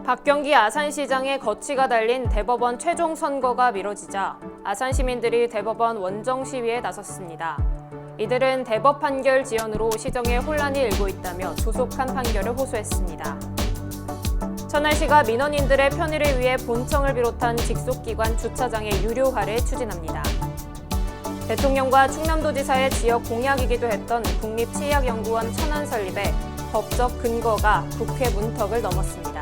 박경기 아산시장의 거취가 달린 대법원 최종 선고가 미뤄지자 아산 시민들이 대법원 원정 시위에 나섰습니다. 이들은 대법 판결 지연으로 시정에 혼란이 일고 있다며 조속한 판결을 호소했습니다. 천안시가 민원인들의 편의를 위해 본청을 비롯한 직속기관 주차장의 유료화를 추진합니다. 대통령과 충남도지사의 지역 공약이기도 했던 국립치약연구원 천안 설립에 법적 근거가 국회 문턱을 넘었습니다.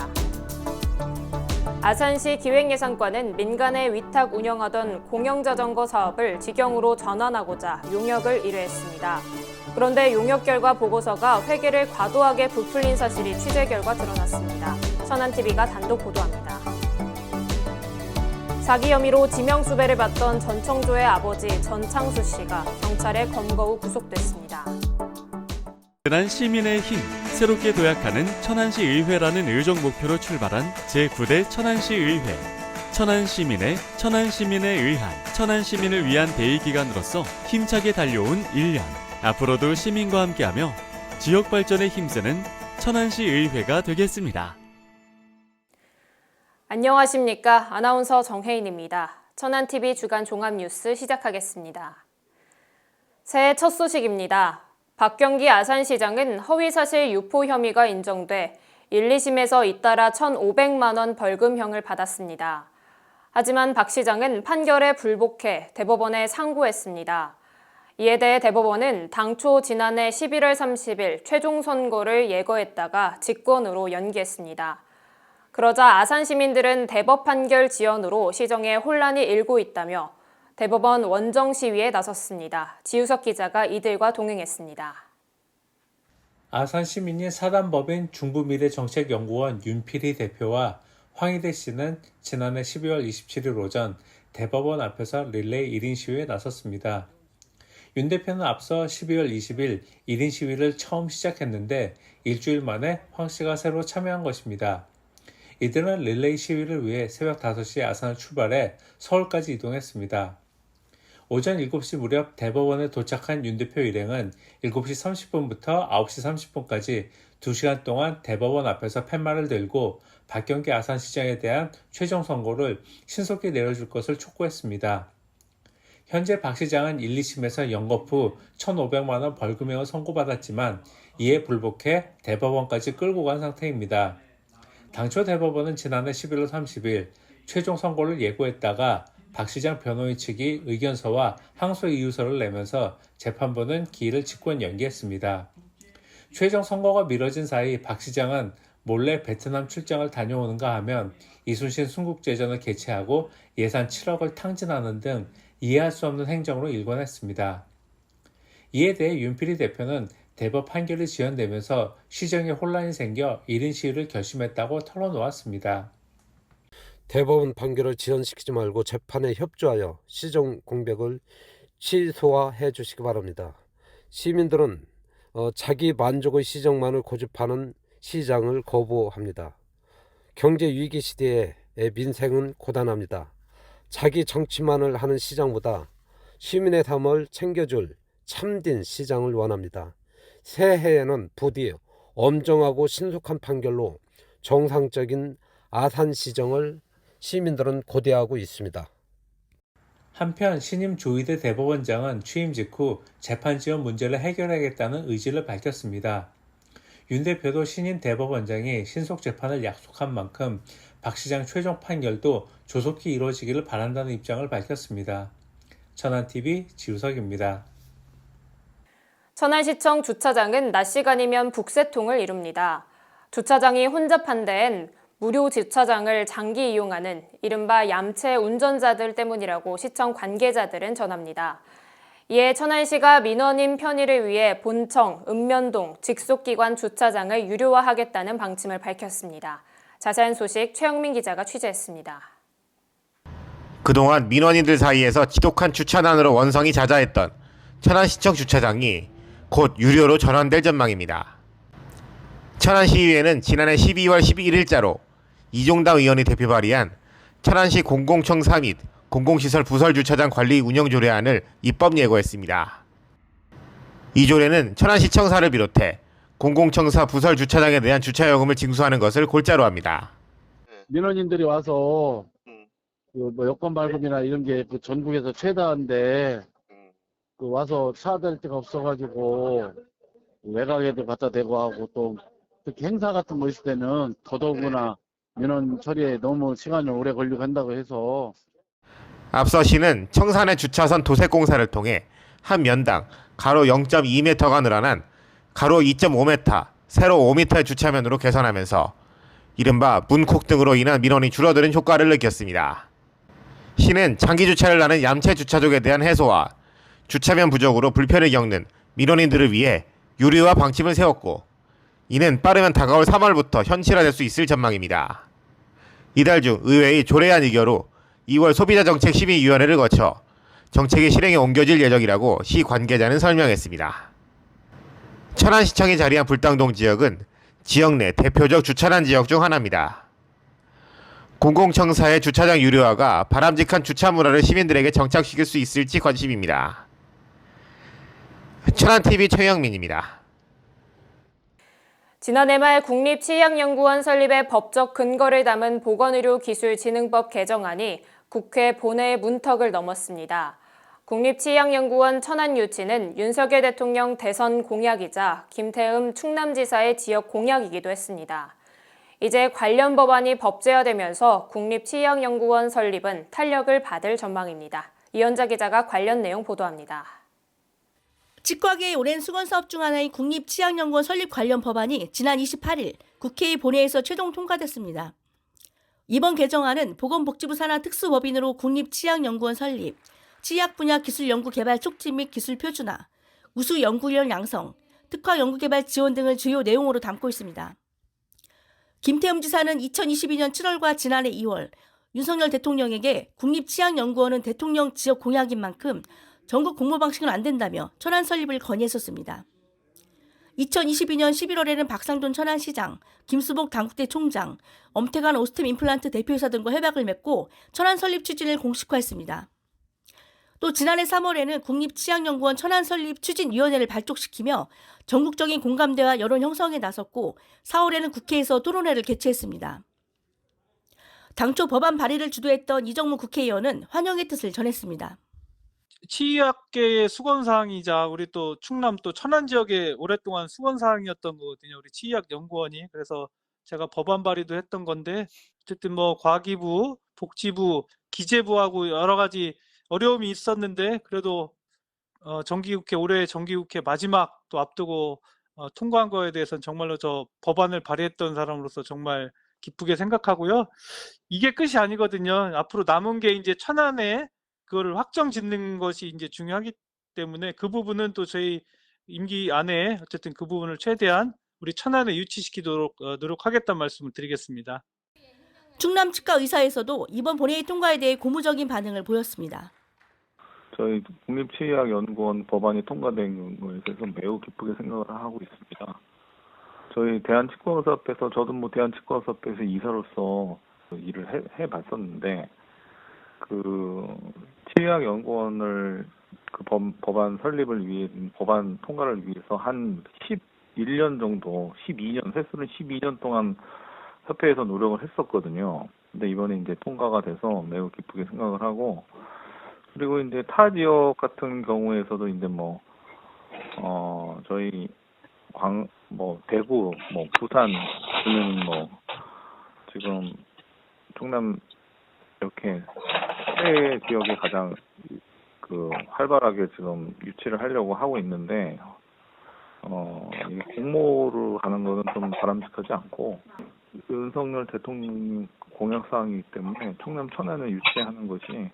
아산시 기획예산과는 민간에 위탁 운영하던 공영자전거 사업을 직영으로 전환하고자 용역을 의뢰했습니다. 그런데 용역 결과 보고서가 회계를 과도하게 부풀린 사실이 취재 결과 드러났습니다. 천안TV가 단독 보도합니다. 사기 혐의로 지명수배를 받던 전청조의 아버지 전창수 씨가 경찰에 검거 후 구속됐습니다. 든든한 시민의 힘, 새롭게 도약하는 천안시 의회라는 의정 목표로 출발한 제9대 천안시 의회. 천안시민의 의한, 천안시민을 위한 대의기관으로서 힘차게 달려온 1년. 앞으로도 시민과 함께하며 지역 발전에 힘쓰는 천안시 의회가 되겠습니다. 안녕하십니까. 아나운서 정혜인입니다. 천안TV 주간 종합뉴스 시작하겠습니다. 새해 첫 소식입니다. 박경기 아산시장은 허위사실 유포 혐의가 인정돼 1, 2심에서 잇따라 1,500만 원 벌금형을 받았습니다. 하지만 박 시장은 판결에 불복해 대법원에 상고했습니다. 이에 대해 대법원은 당초 지난해 11월 30일 최종 선고를 예고했다가 직권으로 연기했습니다. 그러자 아산 시민들은 대법 판결 지연으로 시정에 혼란이 일고 있다며 대법원 원정 시위에 나섰습니다. 지우석 기자가 이들과 동행했습니다. 아산 시민인 사단법인 중부미래정책연구원 윤필희 대표와 황희대 씨는 지난해 12월 27일 오전 대법원 앞에서 릴레이 1인 시위에 나섰습니다. 윤 대표는 앞서 12월 20일 1인 시위를 처음 시작했는데 일주일 만에 황 씨가 새로 참여한 것입니다. 이들은 릴레이 시위를 위해 새벽 5시 아산을 출발해 서울까지 이동했습니다. 오전 7시 무렵 대법원에 도착한 윤 대표 일행은 7시 30분부터 9시 30분까지 2시간 동안 대법원 앞에서 팻말을 들고 박경기 아산시장에 대한 최종 선고를 신속히 내려줄 것을 촉구했습니다. 현재 박 시장은 1, 2심에서 연거 후 1,500만 원 벌금형을 선고받았지만 이에 불복해 대법원까지 끌고 간 상태입니다. 당초 대법원은 지난해 11월 30일 최종 선고를 예고했다가 박 시장 변호인 측이 의견서와 항소 이유서를 내면서 재판부는 기일을 직권 연기했습니다. 최종 선고가 미뤄진 사이 박 시장은 몰래 베트남 출장을 다녀오는가 하면 이순신 순국제전을 개최하고 예산 7억을 탕진하는 등 이해할 수 없는 행정으로 일관했습니다. 이에 대해 윤필희 대표는 대법 판결이 지연되면서 시정에 혼란이 생겨 1인 시위를 결심했다고 털어놓았습니다. 대법원 판결을 지연시키지 말고 재판에 협조하여 시정 공백을 취소화해 주시기 바랍니다. 시민들은 자기 만족의 시정만을 고집하는 시장을 거부합니다. 경제 위기 시대에 민생은 고단합니다. 자기 정치만을 하는 시장보다 시민의 삶을 챙겨줄 참된 시장을 원합니다. 새해에는 부디 엄정하고 신속한 판결로 정상적인 아산시정을 시민들은 고대하고 있습니다. 한편 신임 조희대 대법원장은 취임 직후 재판 지연 문제를 해결하겠다는 의지를 밝혔습니다. 윤 대표도 신임 대법원장이 신속 재판을 약속한 만큼 박 시장 최종 판결도 조속히 이루어지기를 바란다는 입장을 밝혔습니다. 천안TV 지우석입니다. 천안시청 주차장은 낮 시간이면 북새통을 이룹니다. 주차장이 혼잡한 데엔 무료 주차장을 장기 이용하는 이른바 얌체 운전자들 때문이라고 시청 관계자들은 전합니다. 이에 천안시가 민원인 편의를 위해 본청, 읍면동, 직속기관 주차장을 유료화하겠다는 방침을 밝혔습니다. 자세한 소식 최영민 기자가 취재했습니다. 그동안 민원인들 사이에서 지독한 주차난으로 원성이 자자했던 천안시청 주차장이 곧 유료로 전환될 전망입니다. 천안시의회는 지난해 12월 11일자로 이종당 의원이 대표 발의한 천안시 공공청사 및 공공시설 부설주차장 관리 운영조례안을 입법 예고했습니다. 이 조례는 천안시청사를 비롯해 공공청사 부설주차장에 대한 주차요금을 징수하는 것을 골자로 합니다. 민원인들이 와서 그 뭐 여권 발급이나 이런 게 그 전국에서 최다인데 그 와서 차댈 데가 없어가지고 외곽에도 갖다 대고 하고 또 특히 행사 같은 거 있을 때는 더더구나 민원 처리에 너무 시간이 오래 걸리고 한다고 해서 앞서 시는 청산의 주차선 도색 공사를 통해 한 면당 가로 0.2m가 늘어난 가로 2.5m, 세로 5m의 주차면으로 개선하면서 이른바 문콕 등으로 인한 민원이 줄어드는 효과를 느꼈습니다. 시는 장기 주차를 하는 얌체 주차족에 대한 해소와 주차면 부족으로 불편을 겪는 민원인들을 위해 유리와 방침을 세웠고 이는 빠르면 다가올 3월부터 현실화될 수 있을 전망입니다. 이달 중 의회의 조례안 의결 후 2월 소비자정책심의위원회를 거쳐 정책이 실행에 옮겨질 예정이라고 시 관계자는 설명했습니다. 천안시청이 자리한 불당동 지역은 지역 내 대표적 주차난 지역 중 하나입니다. 공공청사의 주차장 유료화가 바람직한 주차 문화를 시민들에게 정착시킬 수 있을지 관심입니다. 천안TV 최영민입니다. 지난해 말 국립치의학연구원 설립의 법적 근거를 담은 보건의료기술진흥법 개정안이 국회 본회의 문턱을 넘었습니다. 국립치의학연구원 천안유치는 윤석열 대통령 대선 공약이자 김태흠 충남지사의 지역 공약이기도 했습니다. 이제 관련 법안이 법제화되면서 국립치의학연구원 설립은 탄력을 받을 전망입니다. 이현자 기자가 관련 내용 보도합니다. 치과계의 오랜 수건 사업 중 하나인 국립치의학연구원 설립 관련 법안이 지난 28일 국회의 본회의에서 최종 통과됐습니다. 이번 개정안은 보건복지부 산하 특수법인으로 국립치의학연구원 설립, 치의학 분야 기술 연구 개발 촉진 및 기술 표준화, 우수 연구인력 양성, 특화 연구개발 지원 등을 주요 내용으로 담고 있습니다. 김태흠 지사는 2022년 7월과 지난해 2월 윤석열 대통령에게 국립치의학연구원은 대통령 지역 공약인 만큼 전국 공모 방식은 안 된다며 천안 설립을 건의했었습니다. 2022년 11월에는 박상돈 천안시장, 김수복 당국대 총장, 엄태관 오스템 임플란트 대표이사 등과 협약을 맺고 천안 설립 추진을 공식화했습니다. 또 지난해 3월에는 국립치의학연구원 천안 설립 추진위원회를 발족시키며 전국적인 공감대와 여론 형성에 나섰고 4월에는 국회에서 토론회를 개최했습니다. 당초 법안 발의를 주도했던 이정무 국회의원은 환영의 뜻을 전했습니다. 치의학계의 수건사항이자 우리 또 충남 또 천안 지역의 오랫동안 수건사항이었던 거거든요. 우리 치의학연구원이. 그래서 제가 법안 발의도 했던 건데 어쨌든 뭐 과기부, 복지부, 기재부하고 여러 가지 어려움이 있었는데 그래도 정기국회 올해 정기국회 마지막 또 앞두고 통과한 거에 대해서는 정말로 저 법안을 발의했던 사람으로서 정말 기쁘게 생각하고요. 이게 끝이 아니거든요. 앞으로 남은 게 이제 천안에 그거를 확정 짓는 것이 이제 중요하기 때문에 그 부분은 또 저희 임기 안에 어쨌든 그 부분을 최대한 우리 천안에 유치시키도록 노력하겠다는 말씀을 드리겠습니다. 충남 치과의사에서도 이번 본회의 통과에 대해 고무적인 반응을 보였습니다. 저희 국립치의학연구원 법안이 통과된 것에 대해서 매우 기쁘게 생각을 하고 있습니다. 저희 대한치과의사협회에서 저도 뭐 대한치과의사협회에서 이사로서 일을 해봤었는데 그 치의학연구원을 그 법안 설립을 위해 법안 통과를 위해서 한 11년 정도 12년 횟수는 12년 동안 협회에서 노력을 했었거든요. 근데 이번에 이제 통과가 돼서 매우 기쁘게 생각을 하고 그리고 이제 타 지역 같은 경우에서도 이제 저희 대구, 부산 는 지금 충남 이렇게 세 지역에 가장 활발하게 지금 유치를 하려고 하고 있는데 이게 공모를 하는 것은 좀 바람직하지 않고 윤석열 대통령 공약 사항이기 때문에 충남 천안을 유치하는 것이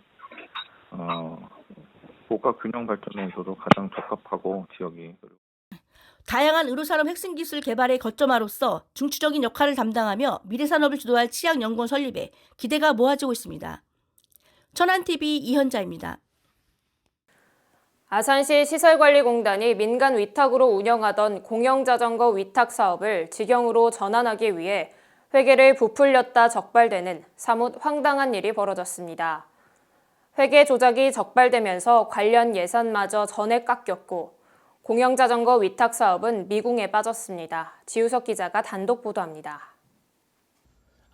고가 균형 발전에서도 가장 적합하고 지역이 다양한 의료산업 핵심기술 개발의 거점화로서 중추적인 역할을 담당하며 미래산업을 주도할 치의학연구원 설립에 기대가 모아지고 있습니다. 천안TV 이현자입니다. 아산시 시설관리공단이 민간 위탁으로 운영하던 공영자전거 위탁 사업을 직영으로 전환하기 위해 회계를 부풀렸다 적발되는 사뭇 황당한 일이 벌어졌습니다. 회계 조작이 적발되면서 관련 예산마저 전액 깎였고 공영자전거 위탁 사업은 미궁에 빠졌습니다. 지우석 기자가 단독 보도합니다.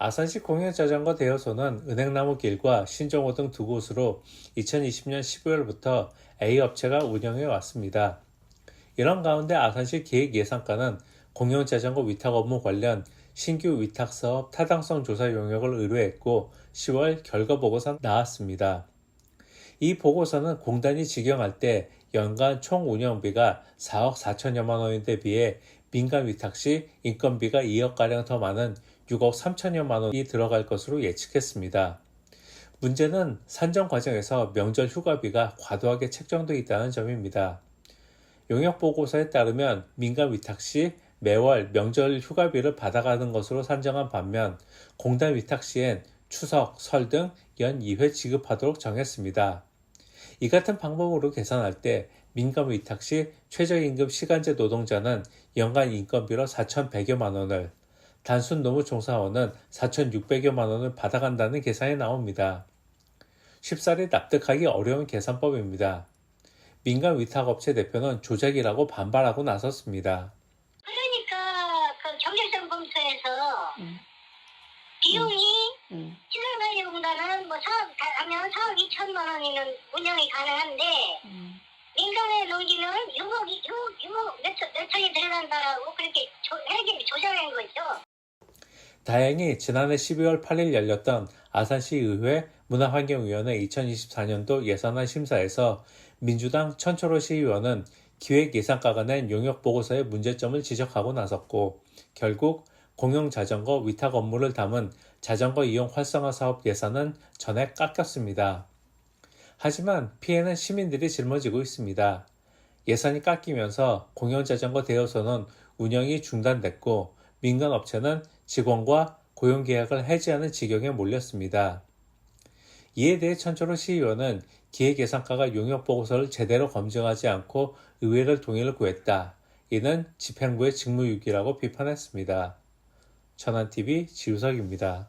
아산시 공영자전거 대여소는 은행나무길과 신정호 등 두 곳으로 2020년 12월부터 A업체가 운영해 왔습니다. 이런 가운데 아산시 기획예산과는 공영자전거 위탁 업무 관련 신규 위탁사업 타당성 조사 용역을 의뢰했고 10월 결과보고서 나왔습니다. 이 보고서는 공단이 직영할 때 연간 총 운영비가 4억 4천여만 원인데 비해 민간 위탁 시 인건비가 2억가량 더 많은 6억 3천여만 원이 들어갈 것으로 예측했습니다. 문제는 산정 과정에서 명절 휴가비가 과도하게 책정되어 있다는 점입니다. 용역 보고서에 따르면 민간 위탁 시 매월 명절 휴가비를 받아가는 것으로 산정한 반면 공단 위탁 시엔 추석, 설 등 연 2회 지급하도록 정했습니다. 이 같은 방법으로 계산할 때 민간 위탁 시 최저임금 시간제 노동자는 연간 인건비로 4,100여만 원을, 단순 노무 종사원은 4,600여만 원을 받아간다는 계산이 나옵니다. 쉽사리 납득하기 어려운 계산법입니다. 민간 위탁업체 대표는 조작이라고 반발하고 나섰습니다. 그러니까 그 경제성 검토에서 비용이 시설관리공단은 뭐 사업 하면 4억 2천만 원이면 운영이 가능한데 민간의 농지는 6억 몇 천이 들어간다라고 그렇게 회계비 조작한 거죠. 다행히 지난해 12월 8일 열렸던 아산시의회 문화환경위원회 2024년도 예산안 심사에서 민주당 천철호 시의원은 기획예산과가 낸 용역보고서의 문제점을 지적하고 나섰고 결국 공영자전거 위탁 업무를 담은 자전거 이용 활성화 사업 예산은 전액 깎였습니다. 하지만 피해는 시민들이 짊어지고 있습니다. 예산이 깎이면서 공영자전거 대여소는 운영이 중단됐고 민간업체는 직원과 고용계약을 해지하는 지경에 몰렸습니다. 이에 대해 천철호 시의원은 기획예산과가 용역보고서를 제대로 검증하지 않고 의회를 동의를 구했다. 이는 집행부의 직무유기라고 비판했습니다. 천안TV 지우석입니다.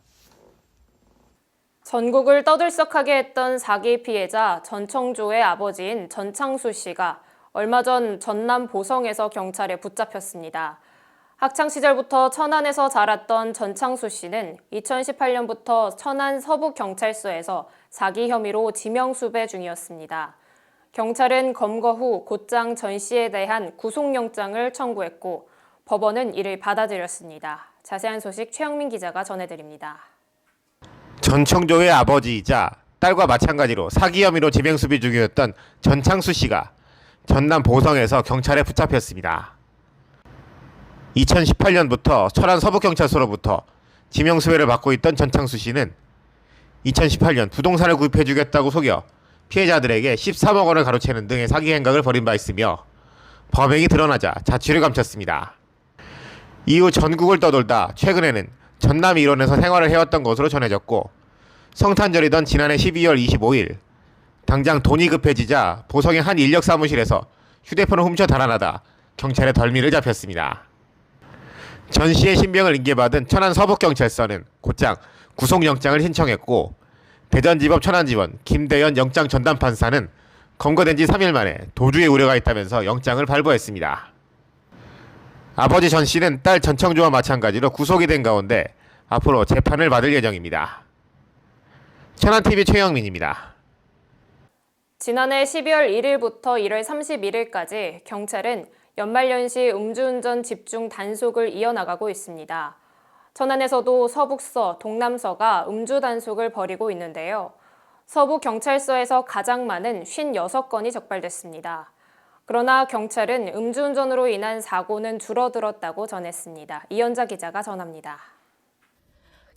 전국을 떠들썩하게 했던 사기 피해자 전청조의 아버지인 전창수 씨가 얼마 전 전남 보성에서 경찰에 붙잡혔습니다. 학창시절부터 천안에서 자랐던 전창수 씨는 2018년부터 천안 서부경찰서에서 사기 혐의로 지명수배 중이었습니다. 경찰은 검거 후 곧장 전 씨에 대한 구속영장을 청구했고 법원은 이를 받아들였습니다. 자세한 소식 최영민 기자가 전해드립니다. 전청조의 아버지이자 딸과 마찬가지로 사기 혐의로 지명수배 중이었던 전창수 씨가 전남 보성에서 경찰에 붙잡혔습니다. 2018년부터 천안 서부경찰서로부터 지명수배를 받고 있던 전창수 씨는 2018년 부동산을 구입해주겠다고 속여 피해자들에게 13억 원을 가로채는 등의 사기 행각을 벌인 바 있으며 범행이 드러나자 자취를 감췄습니다. 이후 전국을 떠돌다 최근에는 전남 일원에서 생활을 해왔던 것으로 전해졌고 성탄절이던 지난해 12월 25일 당장 돈이 급해지자 보성의 한 인력 사무실에서 휴대폰을 훔쳐 달아나다 경찰에 덜미를 잡혔습니다. 전 씨의 신병을 인계받은 천안 서북경찰서는 곧장 구속영장을 신청했고 대전지법 천안지원 김대현 영장 전담판사는 검거된 지 3일 만에 도주의 우려가 있다면서 영장을 발부했습니다. 아버지 전 씨는 딸 전청조와 마찬가지로 구속이 된 가운데 앞으로 재판을 받을 예정입니다. 천안TV 최영민입니다. 지난해 12월 1일부터 1월 31일까지 경찰은 연말연시 음주운전 집중 단속을 이어나가고 있습니다. 천안에서도 서북서, 동남서가 음주 단속을 벌이고 있는데요. 서부경찰서에서 가장 많은 56건이 적발됐습니다. 그러나 경찰은 음주운전으로 인한 사고는 줄어들었다고 전했습니다. 이현자 기자가 전합니다.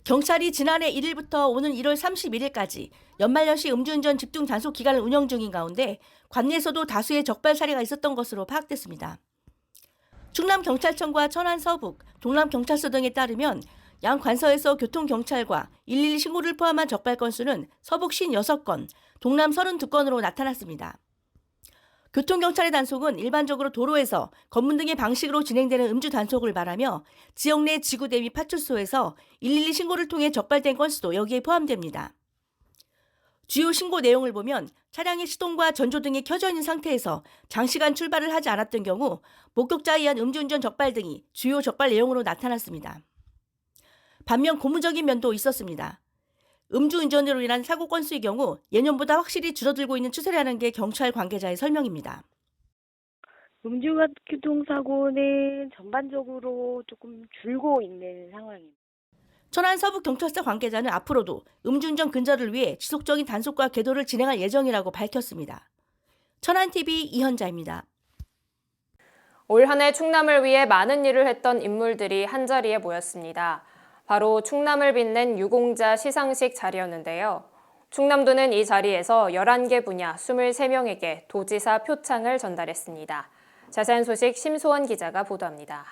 경찰이 지난해 1일부터 오는 1월 31일까지 연말연시 음주운전 집중 단속 기간을 운영 중인 가운데 관내에서도 다수의 적발 사례가 있었던 것으로 파악됐습니다. 충남경찰청과 천안서북, 동남경찰서 등에 따르면 양 관서에서 교통경찰과 112 신고를 포함한 적발 건수는 서북 56건, 동남 32건으로 나타났습니다. 교통경찰의 단속은 일반적으로 도로에서 검문 등의 방식으로 진행되는 음주 단속을 말하며 지역 내 지구대 및 파출소에서 112 신고를 통해 적발된 건수도 여기에 포함됩니다. 주요 신고 내용을 보면 차량의 시동과 전조 등이 켜져 있는 상태에서 장시간 출발을 하지 않았던 경우 목격자에 의한 음주운전 적발 등이 주요 적발 내용으로 나타났습니다. 반면 고무적인 면도 있었습니다. 음주운전으로 인한 사고 건수의 경우 예년보다 확실히 줄어들고 있는 추세라는 게 경찰 관계자의 설명입니다. 음주교통사고는 전반적으로 조금 줄고 있는 상황입니다. 천안 서북경찰서 관계자는 앞으로도 음주운전 근절을 위해 지속적인 단속과 계도를 진행할 예정이라고 밝혔습니다. 천안TV 이현자입니다. 올 한 해 충남을 위해 많은 일을 했던 인물들이 한자리에 모였습니다. 바로 충남을 빛낸 유공자 시상식 자리였는데요. 충남도는 이 자리에서 11개 분야 23명에게 도지사 표창을 전달했습니다. 자세한 소식 심소원 기자가 보도합니다.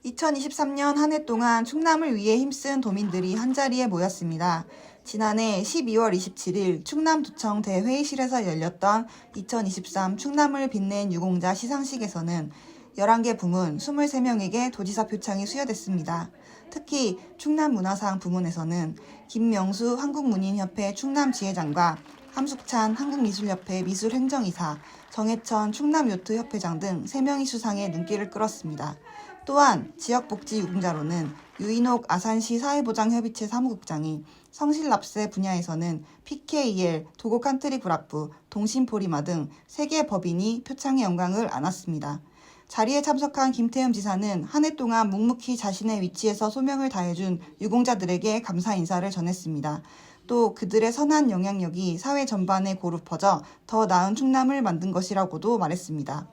2023년 한 해 동안 충남을 위해 힘쓴 도민들이 한자리에 모였습니다. 지난해 12월 27일 충남도청 대회의실에서 열렸던 2023 충남을 빛낸 유공자 시상식에서는 11개 부문 23명에게 도지사 표창이 수여됐습니다. 특히 충남문화상 부문에서는 김명수 한국문인협회 충남지회장과 함숙찬 한국미술협회 미술행정이사, 정해천 충남요트협회장 등 3명이 수상에 눈길을 끌었습니다. 또한 지역복지 유공자로는 유인옥 아산시 사회보장협의체 사무국장이 성실납세 분야에서는 PKEL, 도곡칸트리구락부, 동심포리마 등 3개 법인이 표창의 영광을 안았습니다. 자리에 참석한 김태흠 지사는 한 해 동안 묵묵히 자신의 위치에서 소명을 다해준 유공자들에게 감사 인사를 전했습니다. 또 그들의 선한 영향력이 사회 전반에 고루 퍼져 더 나은 충남을 만든 것이라고도 말했습니다.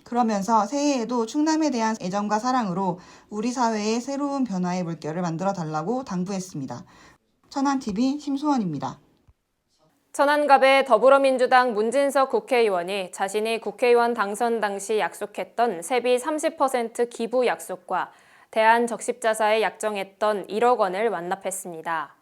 그러면서 새해에도 충남에 대한 애정과 사랑으로 우리 사회의 새로운 변화의 물결을 만들어 달라고 당부했습니다. 천안TV 심소원입니다. 천안갑의 더불어민주당 문진석 국회의원이 자신이 국회의원 당선 당시 약속했던 세비 30% 기부 약속과 대한적십자사에 약정했던 1억 원을 완납했습니다.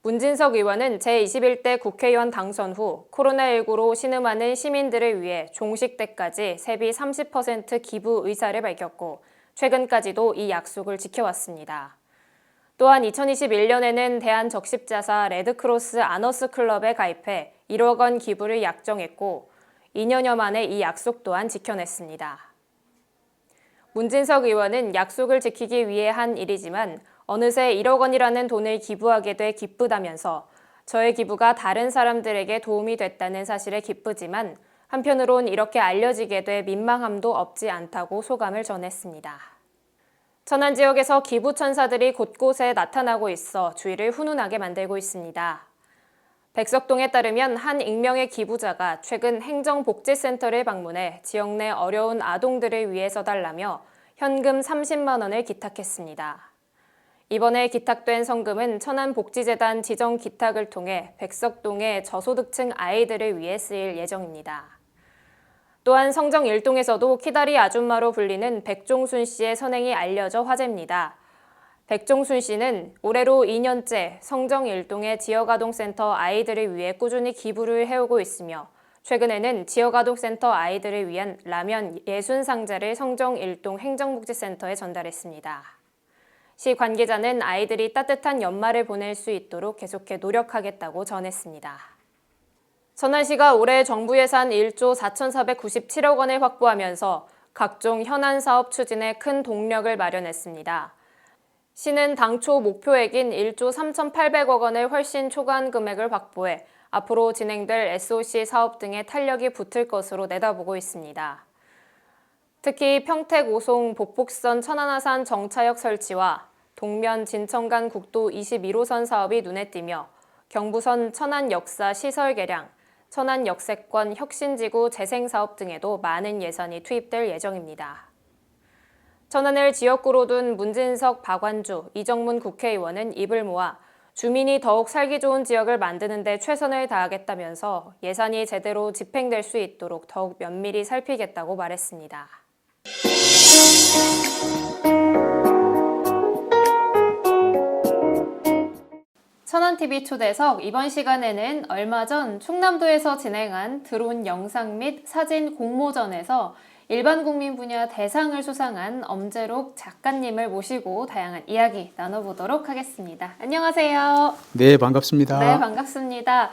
문진석 의원은 제21대 국회의원 당선 후 코로나19로 신음하는 시민들을 위해 종식 때까지 세비 30% 기부 의사를 밝혔고 최근까지도 이 약속을 지켜왔습니다. 또한 2021년에는 대한적십자사 레드크로스 아너스 클럽에 가입해 1억 원 기부를 약정했고 2년여 만에 이 약속 또한 지켜냈습니다. 문진석 의원은 약속을 지키기 위해 한 일이지만 어느새 1억 원이라는 돈을 기부하게 돼 기쁘다면서 저의 기부가 다른 사람들에게 도움이 됐다는 사실에 기쁘지만 한편으론 이렇게 알려지게 돼 민망함도 없지 않다고 소감을 전했습니다. 천안 지역에서 기부천사들이 곳곳에 나타나고 있어 주위를 훈훈하게 만들고 있습니다. 백석동에 따르면 한 익명의 기부자가 최근 행정복지센터를 방문해 지역 내 어려운 아동들을 위해 써달라며 현금 30만 원을 기탁했습니다. 이번에 기탁된 성금은 천안복지재단 지정 기탁을 통해 백석동의 저소득층 아이들을 위해 쓰일 예정입니다. 또한 성정 일동에서도 키다리 아줌마로 불리는 백종순 씨의 선행이 알려져 화제입니다. 백종순 씨는 올해로 2년째 성정 일동의 지역아동센터 아이들을 위해 꾸준히 기부를 해오고 있으며 최근에는 지역아동센터 아이들을 위한 라면 60상자를 성정 일동 행정복지센터에 전달했습니다. 시 관계자는 아이들이 따뜻한 연말을 보낼 수 있도록 계속해 노력하겠다고 전했습니다. 천안시가 올해 정부 예산 1조 4,497억 원을 확보하면서 각종 현안 사업 추진에 큰 동력을 마련했습니다. 시는 당초 목표액인 1조 3,800억 원을 훨씬 초과한 금액을 확보해 앞으로 진행될 SOC 사업 등에 탄력이 붙을 것으로 내다보고 있습니다. 특히 평택 오송 복북선 천안아산 정차역 설치와 동면 진천 간 국도 21호선 사업이 눈에 띄며 경부선 천안 역사 시설 개량, 천안 역세권 혁신지구 재생사업 등에도 많은 예산이 투입될 예정입니다. 천안을 지역구로 둔 문진석, 박완주, 이정문 국회의원은 입을 모아 주민이 더욱 살기 좋은 지역을 만드는 데 최선을 다하겠다면서 예산이 제대로 집행될 수 있도록 더욱 면밀히 살피겠다고 말했습니다. 천안TV 초대석 이번 시간에는 얼마 전 충남도에서 진행한 드론 영상 및 사진 공모전에서 일반 국민 분야 대상을 수상한 엄재록 작가님을 모시고 다양한 이야기 나눠보도록 하겠습니다. 안녕하세요. 네, 반갑습니다. 네, 반갑습니다.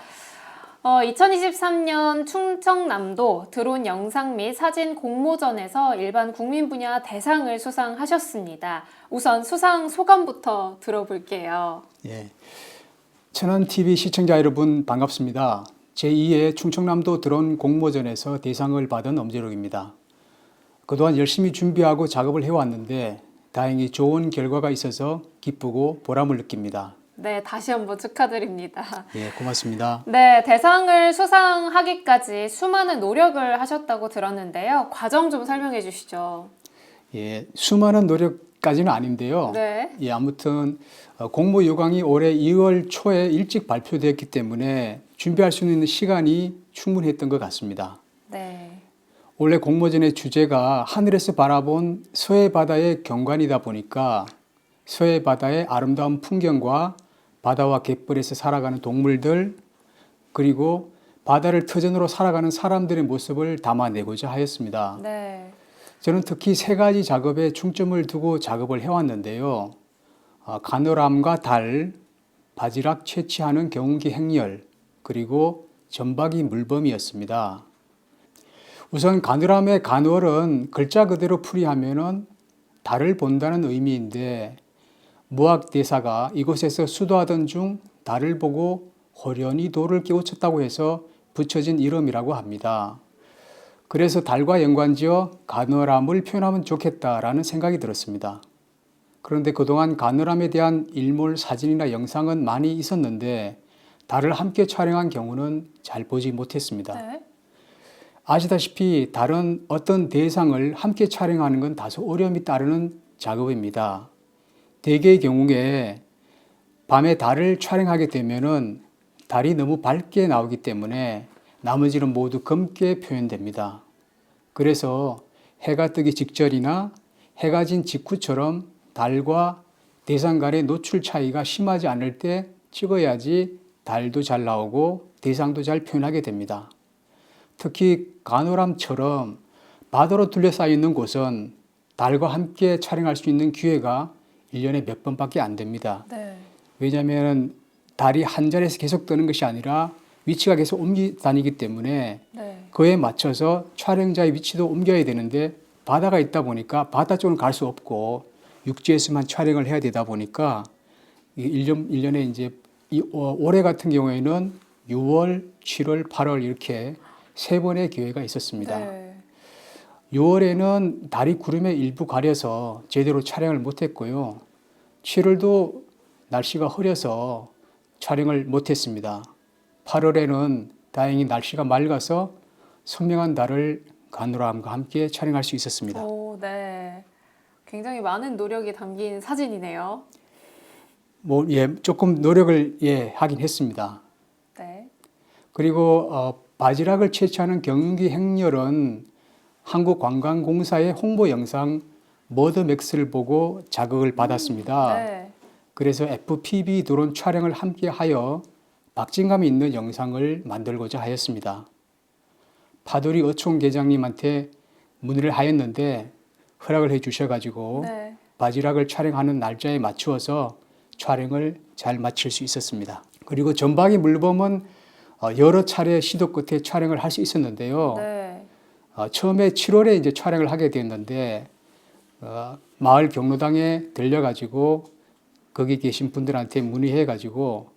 2023년 충청남도 드론 영상 및 사진 공모전에서 일반 국민 분야 대상을 수상하셨습니다. 우선 수상 소감부터 들어볼게요. 예, 천안TV 시청자 여러분 반갑습니다. 제2회 충청남도 드론 공모전에서 대상을 받은 엄재록입니다. 그동안 열심히 준비하고 작업을 해왔는데 다행히 좋은 결과가 있어서 기쁘고 보람을 느낍니다. 네, 다시 한번 축하드립니다. 예, 고맙습니다. 네, 대상을 수상하기까지 수많은 노력을 하셨다고 들었는데요. 과정 좀 설명해 주시죠. 예, 수많은 노력까지는 아닌데요. 네. 예, 아무튼 공모 요강이 올해 2월 초에 일찍 발표되었기 때문에 준비할 수 있는 시간이 충분했던 것 같습니다. 네. 원래 공모전의 주제가 하늘에서 바라본 서해 바다의 경관이다 보니까 서해 바다의 아름다운 풍경과 바다와 갯벌에서 살아가는 동물들, 그리고 바다를 터전으로 살아가는 사람들의 모습을 담아내고자 하였습니다. 네. 저는 특히 세 가지 작업에 중점을 두고 작업을 해왔는데요. 가느람과 달, 바지락 채취하는 경운기 행렬, 그리고 점박이 물범이었습니다. 우선 가느람의 간월은 글자 그대로 풀이하면은 달을 본다는 의미인데 무학 대사가 이곳에서 수도하던 중 달을 보고 호련히 돌을 깨우쳤다고 해서 붙여진 이름이라고 합니다. 그래서 달과 연관지어 가느람을 표현하면 좋겠다라는 생각이 들었습니다. 그런데 그동안 가느람에 대한 일몰 사진이나 영상은 많이 있었는데 달을 함께 촬영한 경우는 잘 보지 못했습니다. 네. 아시다시피 달은 어떤 대상을 함께 촬영하는 건 다소 어려움이 따르는 작업입니다. 대개의 경우에 밤에 달을 촬영하게 되면은 달이 너무 밝게 나오기 때문에 나머지는 모두 검게 표현됩니다. 그래서 해가 뜨기 직전이나 해가 진 직후처럼 달과 대상 간의 노출 차이가 심하지 않을 때 찍어야지 달도 잘 나오고 대상도 잘 표현하게 됩니다. 특히 가느람처럼 바다로 둘러싸여 있는 곳은 달과 함께 촬영할 수 있는 기회가 1년에 몇 번밖에 안 됩니다. 네. 왜냐하면 달이 한 자리에서 계속 뜨는 것이 아니라 위치가 계속 다니기 때문에 네. 그에 맞춰서 촬영자의 위치도 옮겨야 되는데 바다가 있다 보니까 바다 쪽은 갈 수 없고 육지에서만 촬영을 해야 되다 보니까 1년에 이제 올해 같은 경우에는 6월, 7월, 8월 이렇게 세 번의 기회가 있었습니다. 네. 6월에는 달이 구름에 일부 가려서 제대로 촬영을 못했고요. 7월도 날씨가 흐려서 촬영을 못했습니다. 8월에는 다행히 날씨가 맑아서 선명한 달을 가느람과 함께 촬영할 수 있었습니다. 오, 네. 굉장히 많은 노력이 담긴 사진이네요. 조금 노력을 하긴 했습니다. 네. 그리고 바지락을 채취하는 경운기 행렬은 한국관광공사의 홍보 영상 머드맥스를 보고 자극을 받았습니다. 네. 그래서 FPV 드론 촬영을 함께 하여 박진감이 있는 영상을 만들고자 하였습니다. 파도리 어촌 계장님한테 문의를 하였는데 허락을 해 주셔가지고 네. 바지락을 촬영하는 날짜에 맞추어서 촬영을 잘 마칠 수 있었습니다. 그리고 점박이 물범은 여러 차례 시도 끝에 촬영을 할 수 있었는데요. 네. 처음에 7월에 이제 촬영을 하게 됐는데 마을 경로당에 들려가지고 거기 계신 분들한테 문의해가지고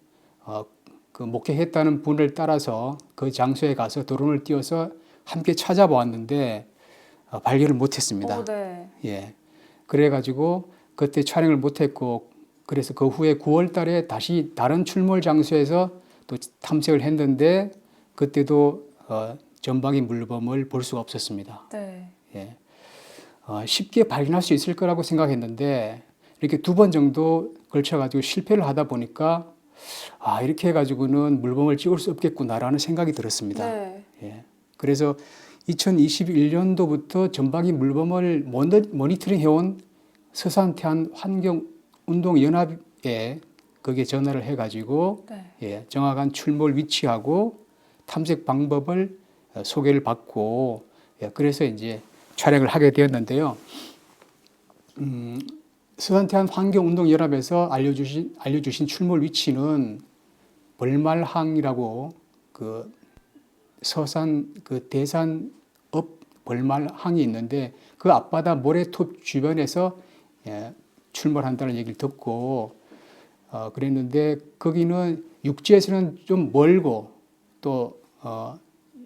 그 목격했다는 분을 따라서 그 장소에 가서 드론을 띄워서 함께 찾아보았는데 발견을 못했습니다. 오, 네. 예, 그래가지고 그때 촬영을 못했고 그래서 그 후에 9월달에 다시 다른 출몰 장소에서 또 탐색을 했는데 그때도 점박이 물범을 볼 수가 없었습니다. 네. 예, 쉽게 발견할 수 있을 거라고 생각했는데 이렇게 2번 정도 걸쳐가지고 실패를 하다 보니까 이렇게 해가지고는 물범을 찍을 수 없겠구나라는 생각이 들었습니다. 네. 예, 그래서 2021년도부터 점박이 물범을 모니터링 해온 서산태안 환경운동연합에 거기에 전화를 해가지고 네. 정확한 출몰 위치하고 탐색 방법을 소개를 받고 그래서 이제 촬영을 하게 되었는데요. 서산태안 환경운동연합에서 알려주신 출몰 위치는 벌말항이라고 그 서산 그 대산읍 벌말항이 있는데 그 앞바다 모래톱 주변에서 출몰한다는 얘기를 듣고 그랬는데 거기는 육지에서는 좀 멀고 또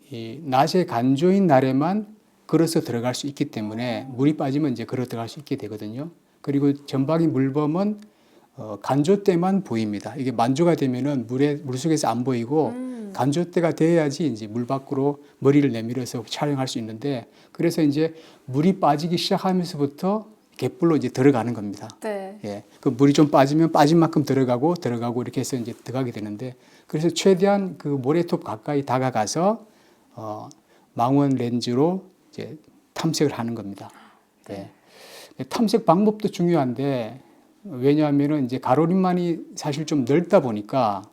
이 낮에 간조인 날에만 걸어서 들어갈 수 있기 때문에 물이 빠지면 이제 걸어 들어갈 수 있게 되거든요. 그리고 점박이 물범은 간조 때만 보입니다. 이게 만조가 되면은 물속에서 안 보이고 간조 때가 돼야지 이제 물 밖으로 머리를 내밀어서 촬영할 수 있는데 그래서 이제 물이 빠지기 시작하면서부터 갯불로 이제 들어가는 겁니다. 네. 예. 그 물이 좀 빠지면 빠진 만큼 들어가고 이렇게 해서 이제 들어가게 되는데 그래서 최대한 그 모래톱 가까이 다가가서 망원 렌즈로 이제 탐색을 하는 겁니다. 예. 탐색 방법도 중요한데 왜냐하면은 이제 가로림만이 사실 좀 넓다 보니까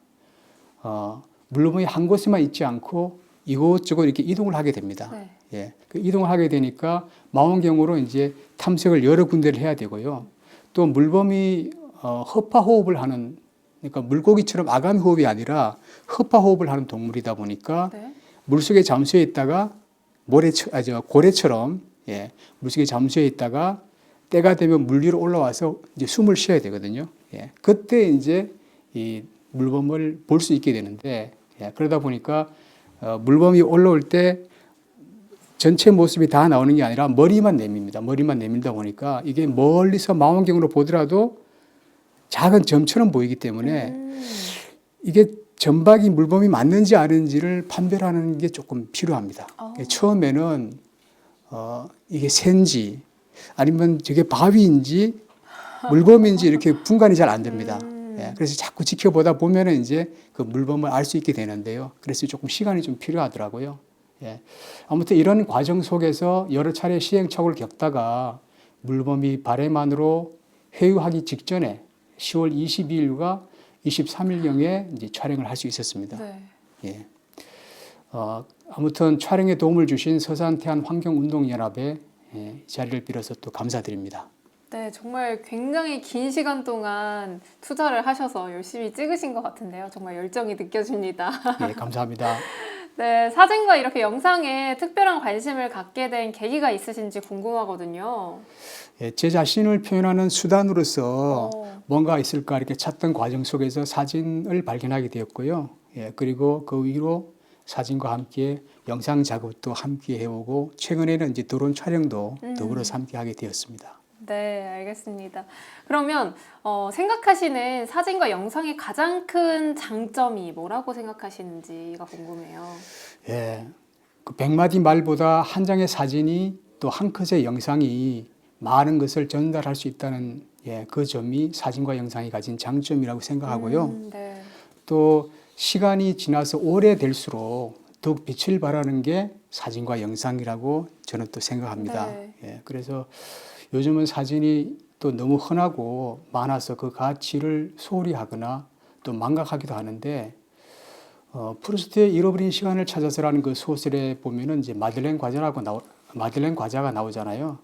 물범이 한 곳에만 있지 않고 이곳저곳 이렇게 이동을 하게 됩니다. 네. 예. 그 이동을 하게 되니까 망원경으로 이제 탐색을 여러 군데를 해야 되고요. 또 물범이 허파 호흡을 하는 그러니까 물고기처럼 아가미 호흡이 아니라 허파 호흡을 하는 동물이다 보니까 네. 물속에 잠수해 있다가 고래처럼 물속에 잠수해 있다가 때가 되면 물 위로 올라와서 이제 숨을 쉬어야 되거든요. 그때 이제 이 물범을 볼 수 있게 되는데 그러다 보니까 물범이 올라올 때 전체 모습이 다 나오는 게 아니라 머리만 내밉니다. 머리만 내밀다 보니까 이게 멀리서 망원경으로 보더라도 작은 점처럼 보이기 때문에 이게 점박이 물범이 맞는지 아닌지를 판별하는 게 조금 필요합니다. 처음에는 이게 새인지 아니면 저게 바위인지 물범인지 이렇게 분간이 잘 안 됩니다. 그래서 자꾸 지켜보다 보면은 이제 그 물범을 알 수 있게 되는데요. 그래서 조금 시간이 좀 필요하더라고요. 아무튼 이런 과정 속에서 여러 차례 시행착오를 겪다가 물범이 발해만으로 회유하기 직전에 10월 22일과 23일경에 이제 촬영을 할 수 있었습니다. 네. 아무튼 촬영에 도움을 주신 서산태안환경운동연합에 이 자리를 빌어서 또 감사드립니다. 네, 정말 굉장히 긴 시간 동안 투자를 하셔서 열심히 찍으신 것 같은데요. 정말 열정이 느껴집니다. 네, 감사합니다. 네, 사진과 이렇게 영상에 특별한 관심을 갖게 된 계기가 있으신지 궁금하거든요. 제 자신을 표현하는 수단으로서 뭔가 있을까 이렇게 찾던 과정 속에서 사진을 발견하게 되었고요. 그리고 그 위로 사진과 함께 영상 작업도 함께 해오고 최근에는 이제 드론 촬영도 더불어서 함께 하게 되었습니다. 네, 알겠습니다. 그러면 생각하시는 사진과 영상의 가장 큰 장점이 뭐라고 생각하시는지가 궁금해요. 그 100마디 말보다 한 장의 사진이 또 한 컷의 영상이 많은 것을 전달할 수 있다는 그 점이 사진과 영상이 가진 장점이라고 생각하고요. 네. 또 시간이 지나서 오래될수록 더욱 빛을 발하는 게 사진과 영상이라고 저는 또 생각합니다. 그래서 요즘은 사진이 또 너무 흔하고 많아서 그 가치를 소홀히 하거나 또 망각하기도 하는데 프루스트의 잃어버린 시간을 찾아서라는 그 소설에 보면은 이제 마들렌 과자가 나오잖아요.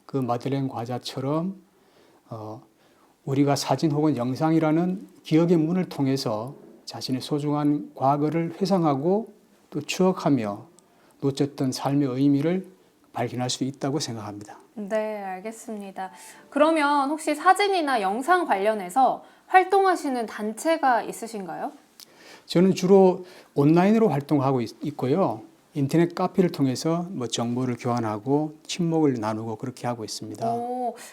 그 마들렌 과자처럼 우리가 사진 혹은 영상이라는 기억의 문을 통해서 자신의 소중한 과거를 회상하고 또 추억하며 놓쳤던 삶의 의미를 발견할 수 있다고 생각합니다. 네, 알겠습니다. 그러면 혹시 사진이나 영상 관련해서 활동하시는 단체가 있으신가요? 저는 주로 온라인으로 활동하고 있고요. 인터넷 카페를 통해서 뭐 정보를 교환하고 친목을 나누고 그렇게 하고 있습니다.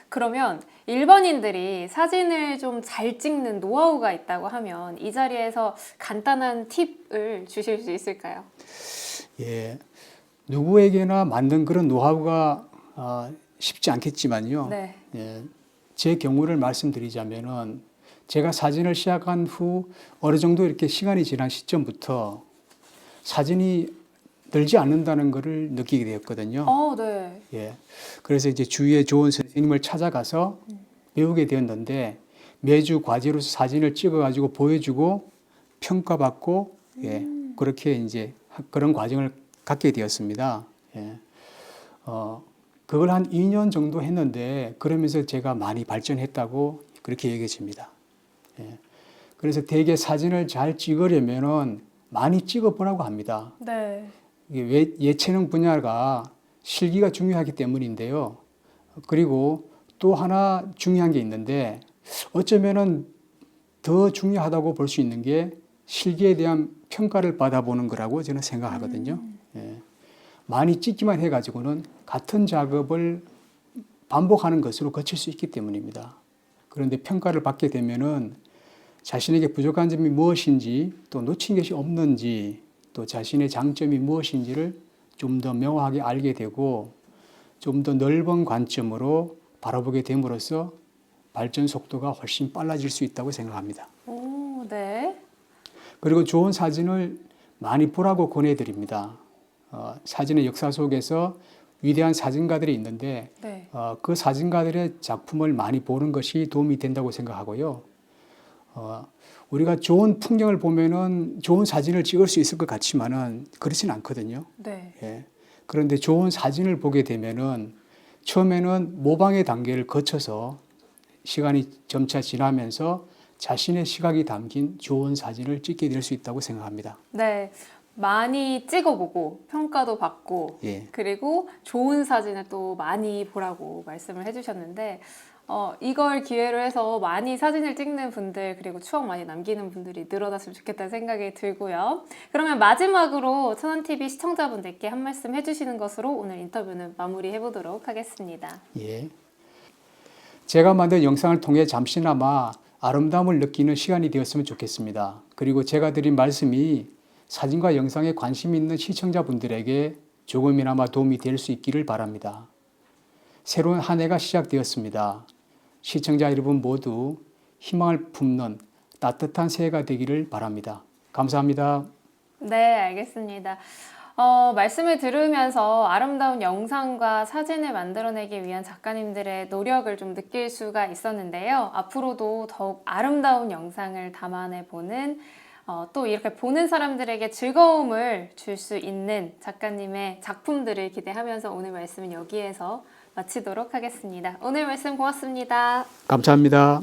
그러면 일반인들이 사진을 좀 잘 찍는 노하우가 있다고 하면 이 자리에서 간단한 팁을 주실 수 있을까요? 누구에게나 만든 그런 노하우가 쉽지 않겠지만요. 제 경우를 말씀드리자면은 제가 사진을 시작한 후 어느 정도 이렇게 시간이 지난 시점부터 사진이 늘지 않는다는 것을 느끼게 되었거든요. 그래서 이제 주위에 좋은 선생님을 찾아가서 배우게 되었는데 매주 과제로서 사진을 찍어가지고 보여주고 평가받고 그렇게 이제 그런 과정을 갖게 되었습니다. 그걸 한 2년 정도 했는데 그러면서 제가 많이 발전했다고 그렇게 얘기해집니다. 그래서 대개 사진을 잘 찍으려면은 많이 찍어보라고 합니다. 네. 이게 예체능 분야가 실기가 중요하기 때문인데요. 그리고 또 하나 중요한 게 있는데 어쩌면은 더 중요하다고 볼 수 있는 게 실기에 대한 평가를 받아보는 거라고 저는 생각하거든요. 예. 많이 찍기만 해가지고는 같은 작업을 반복하는 것으로 거칠 수 있기 때문입니다. 그런데 평가를 받게 되면은 자신에게 부족한 점이 무엇인지 또 놓친 것이 없는지 또 자신의 장점이 무엇인지를 좀 더 명확하게 알게 되고 좀 더 넓은 관점으로 바라보게 됨으로써 발전 속도가 훨씬 빨라질 수 있다고 생각합니다. 오, 네. 그리고 좋은 사진을 많이 보라고 권해드립니다. 사진의 역사 속에서 위대한 사진가들이 있는데 네. 그 사진가들의 작품을 많이 보는 것이 도움이 된다고 생각하고요. 우리가 좋은 풍경을 보면은 좋은 사진을 찍을 수 있을 것 같지만은 그렇진 않거든요. 네. 예. 그런데 좋은 사진을 보게 되면은 처음에는 모방의 단계를 거쳐서 시간이 점차 지나면서 자신의 시각이 담긴 좋은 사진을 찍게 될 수 있다고 생각합니다. 네. 많이 찍어보고 평가도 받고 예. 그리고 좋은 사진을 또 많이 보라고 말씀을 해주셨는데 이걸 기회로 해서 많이 사진을 찍는 분들 그리고 추억 많이 남기는 분들이 늘어났으면 좋겠다는 생각이 들고요. 그러면 마지막으로 천안TV 시청자분들께 한 말씀 해주시는 것으로 오늘 인터뷰는 마무리해 보도록 하겠습니다. 예. 제가 만든 영상을 통해 잠시나마 아름다움을 느끼는 시간이 되었으면 좋겠습니다. 그리고 제가 드린 말씀이 사진과 영상에 관심 있는 시청자분들에게 조금이나마 도움이 될 수 있기를 바랍니다. 새로운 한 해가 시작되었습니다. 시청자 여러분 모두 희망을 품는 따뜻한 새해가 되기를 바랍니다. 감사합니다. 네, 알겠습니다. 말씀을 들으면서 아름다운 영상과 사진을 만들어내기 위한 작가님들의 노력을 좀 느낄 수가 있었는데요. 앞으로도 더욱 아름다운 영상을 담아내보는 또 이렇게 보는 사람들에게 즐거움을 줄 수 있는 작가님의 작품들을 기대하면서 오늘 말씀은 여기에서 마치도록 하겠습니다. 오늘 말씀 고맙습니다. 감사합니다.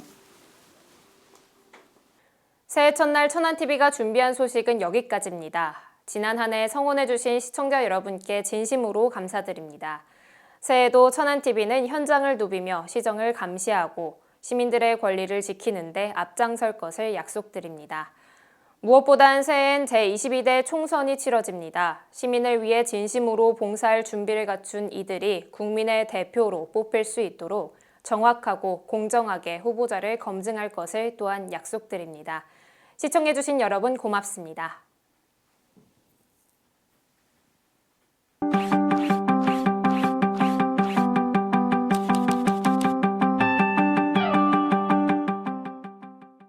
새해 첫날 천안TV가 준비한 소식은 여기까지입니다. 지난 한 해 성원해주신 시청자 여러분께 진심으로 감사드립니다. 새해에도 천안TV는 현장을 누비며 시정을 감시하고 시민들의 권리를 지키는 데 앞장설 것을 약속드립니다. 무엇보단 새해엔 제22대 총선이 치러집니다. 시민을 위해 진심으로 봉사할 준비를 갖춘 이들이 국민의 대표로 뽑힐 수 있도록 정확하고 공정하게 후보자를 검증할 것을 또한 약속드립니다. 시청해주신 여러분 고맙습니다.